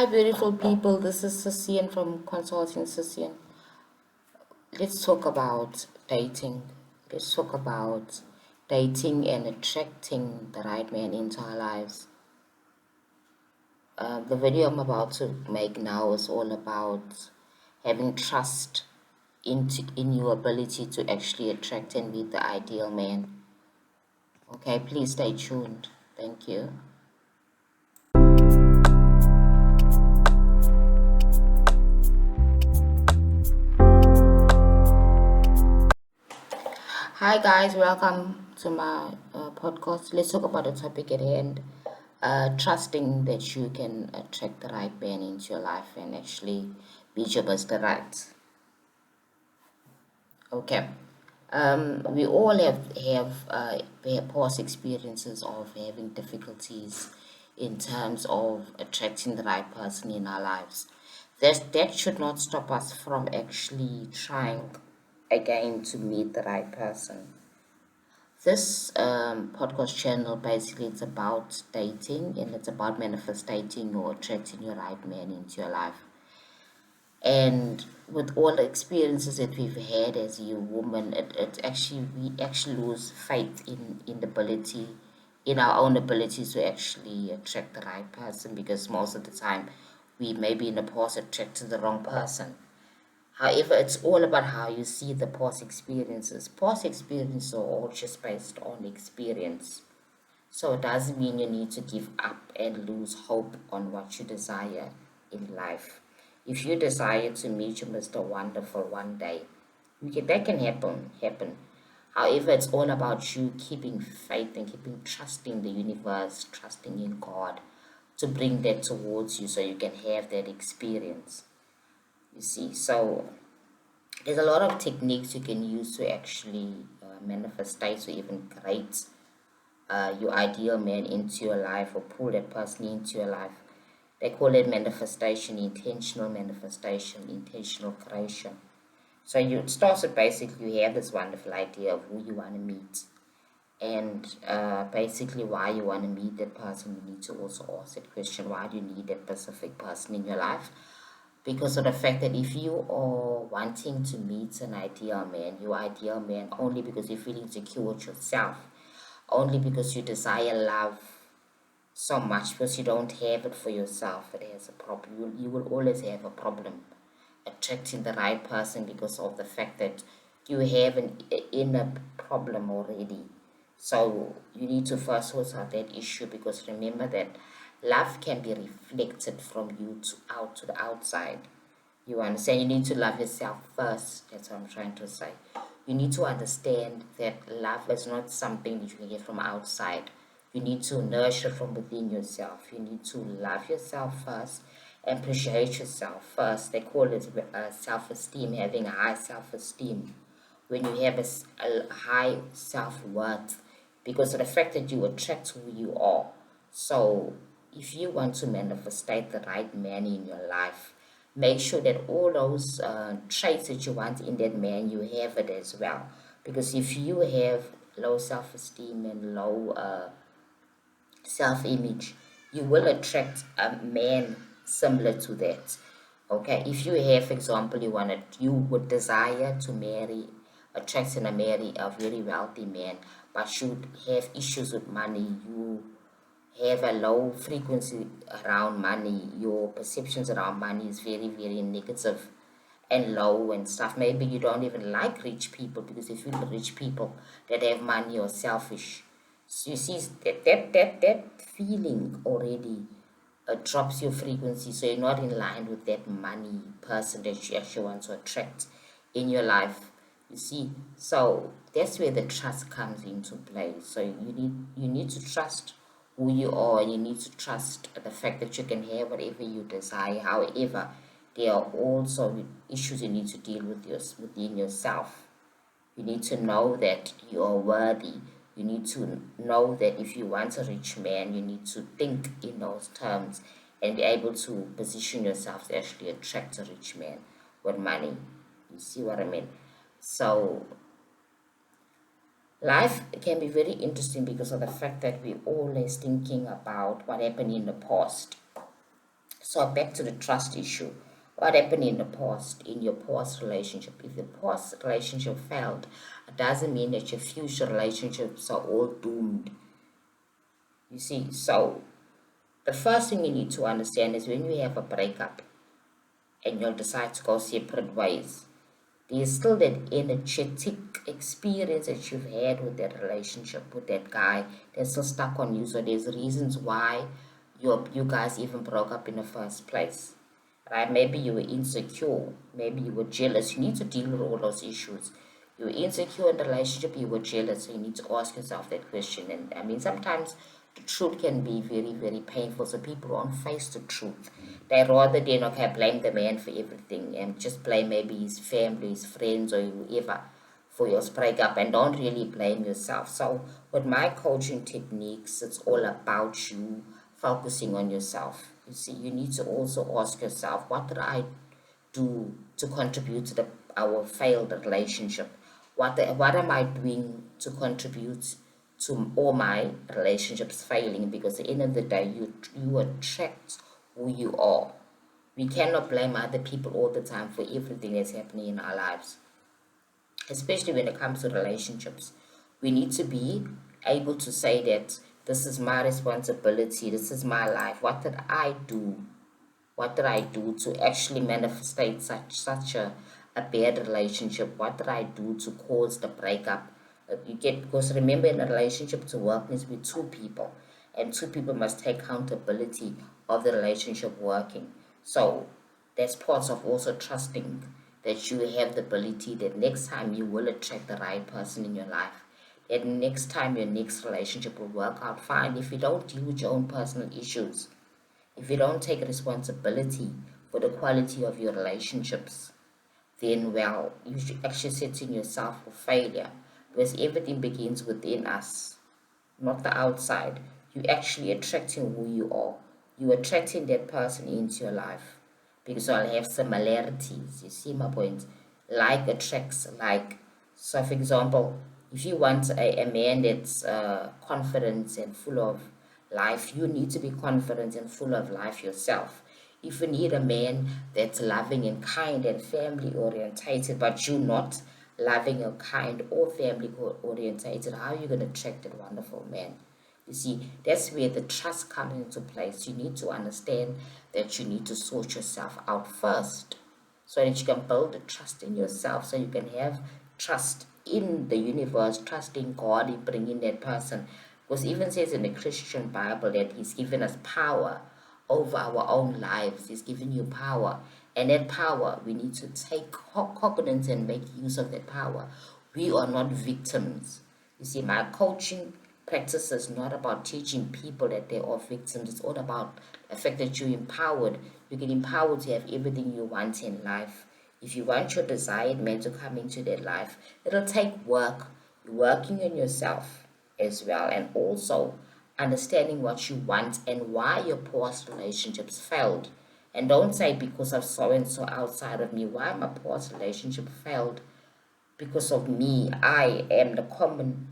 Hi, beautiful people. This is Cecian from Consulting Cecian. Let's talk about dating. Let's talk about dating and attracting the right man into our lives. The video I'm about to make now is all about having trust in your ability to actually attract and meet the ideal man. Okay, please stay tuned. Thank you. Hi guys, welcome to my podcast. Let's talk about the topic at hand. Trusting that you can attract the right man into your life and actually be your best right. Okay. We all have past experiences of having difficulties in terms of attracting the right person in our lives. That should not stop us from actually trying again to meet the right person. This podcast channel basically it's about dating and it's about manifesting or attracting your right man into your life. And with all the experiences that we've had as a woman, it actually we actually lose faith in the ability, in our own abilities to actually attract the right person because most of the time we maybe in the past attracted the wrong person. However, it's all about how you see the past experiences. Past experiences are all just based on experience. So it doesn't mean you need to give up and lose hope on what you desire in life. If you desire to meet your Mr. Wonderful one day, that can happen. However, it's all about you keeping faith and keeping trusting the universe, trusting in God to bring that towards you so you can have that experience. You see, so there's a lot of techniques you can use to actually manifest or even create your ideal man into your life or pull that person into your life. They call it manifestation, intentional creation. So it starts with basically you have this wonderful idea of who you want to meet and basically why you want to meet that person. You need to also ask that question, why do you need that specific person in your life? Because of the fact that if you are wanting to meet an ideal man, your ideal man only because you feel insecure with yourself, only because you desire love so much because you don't have it for yourself, it has a problem. You will always have a problem attracting the right person because of the fact that you have an inner problem already. So you need to first sort out that issue because remember that love can be reflected from you to out to the outside. You understand? You need to love yourself first. That's what I'm trying to say. You need to understand that love is not something that you can get from outside. You need to nurture from within yourself. You need to love yourself first, appreciate yourself first. They call it self esteem, having a high self esteem. When you have a high self worth, because of the fact that you attract who you are. So, if you want to manifest the right man in your life, make sure that all those traits that you want in that man, you have it as well. Because if you have low self esteem and low self image, you will attract a man similar to that. Okay, if you have, for example, you would desire to marry, attract and marry a very wealthy man, but you have issues with money, you have a low frequency around money, your perceptions around money is very, very negative and low and stuff. Maybe you don't even like rich people because you feel rich people that have money or selfish. So you see that feeling already drops your frequency, so you're not in line with that money person that you actually want to attract in your life. You see, so that's where the trust comes into play. So you need to trust who you are, and you need to trust the fact that you can have whatever you desire. However, there are also issues you need to deal with within yourself. You need to know that you are worthy. You need to know that if you want a rich man, you need to think in those terms and be able to position yourself to actually attract a rich man with money. You see what I mean? So life can be very interesting because of the fact that we're always thinking about what happened in the past. So back to the trust issue. What happened in the past, in your past relationship? If the past relationship failed, it doesn't mean that your future relationships are all doomed. You see, so the first thing you need to understand is when you have a breakup and you'll decide to go separate ways, there's still that energetic experience that you've had with that relationship, with that guy that's still stuck on you. So there's reasons why you guys even broke up in the first place. Right? Maybe you were insecure, maybe you were jealous. You need to deal with all those issues. You were insecure in the relationship, you were jealous, so you need to ask yourself that question. And I mean, sometimes the truth can be very, very painful, so people won't face the truth. They rather than okay, blame the man for everything and just blame maybe his family, his friends, or whoever for your breakup, and don't really blame yourself. So with my coaching techniques, it's all about you focusing on yourself. You see, you need to also ask yourself, what did I do to contribute to our failed relationship? What am I doing to contribute to all my relationships failing? Because at the end of the day, you attract who you are. We cannot blame other people all the time for everything that's happening in our lives, especially when it comes to relationships. We need to be able to say that this is my responsibility, this is my life. What did I do? What did I do to actually manifestate such a bad relationship? What did I do to cause the breakup? You get, because remember, in a relationship to work needs to be two people, and two people must take accountability of the relationship working. So that's part of also trusting that you have the ability that next time you will attract the right person in your life. That next time your next relationship will work out fine if you don't deal with your own personal issues, if you don't take responsibility for the quality of your relationships, then well, you should actually setting yourself for failure, because everything begins within us, not the outside. You actually attracting who you are. You attracting that person into your life because I'll have similarities. You see my point? Like attracts like. So, for example, if you want a man that's confident and full of life, you need to be confident and full of life yourself. If you need a man that's loving and kind and family orientated, but you're not loving or kind or family orientated, how are you going to attract that wonderful man? You see, that's where the trust comes into place. You need to understand that you need to sort yourself out first so that you can build the trust in yourself, so you can have trust in the universe, trust in God in bringing that person. Because it even says in the Christian Bible that He's given us power over our own lives. He's given you power. And that power, we need to take cognizance and make use of that power. We are not victims. You see, my coaching practice is not about teaching people that they are victims. It's all about the fact that you're empowered. You get empowered to have everything you want in life. If you want your desired man to come into their life, it'll take work. You're working on yourself as well, and also understanding what you want and why your past relationships failed. And don't say because of so and so outside of me, why my past relationship failed because of me. I am the common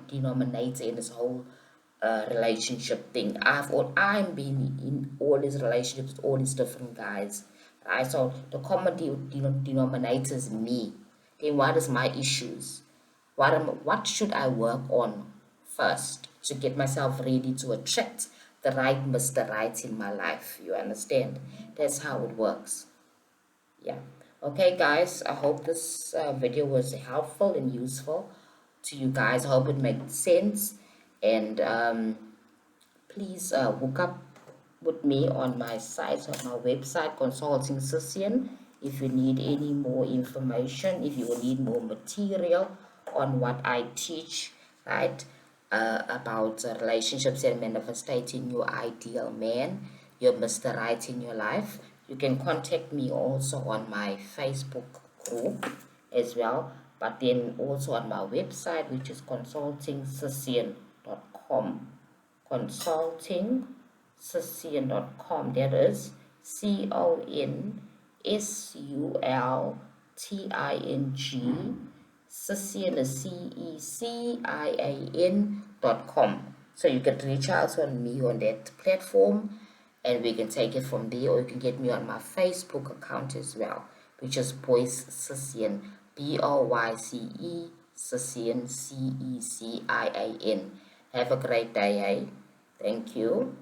denominator in this whole relationship thing. I'm been in all these relationships with all these different guys. Right? So the common denominator is me. Then what is my issues? What should I work on first to get myself ready to attract the right Mr. Right in my life? You understand? That's how it works. Yeah. Okay, guys, I hope this video was helpful and useful to you guys. I hope it made sense. And please hook up with me on my site, on my website, Consulting Sission, if you need any more information, if you will need more material on what I teach, right, about relationships and manifesting your ideal man, your Mr. Right in your life. You can contact me also on my Facebook group as well, but then also on my website, which is consultingsission.com. Consultingsission.com. That is CONSULTING. Sission is CECIAN.com. So you can reach out on me on that platform and we can take it from there. Or you can get me on my Facebook account as well, which is Boyce Cecian, BOYCE Cecian, CECIAN. Have a great day, hey? Thank you.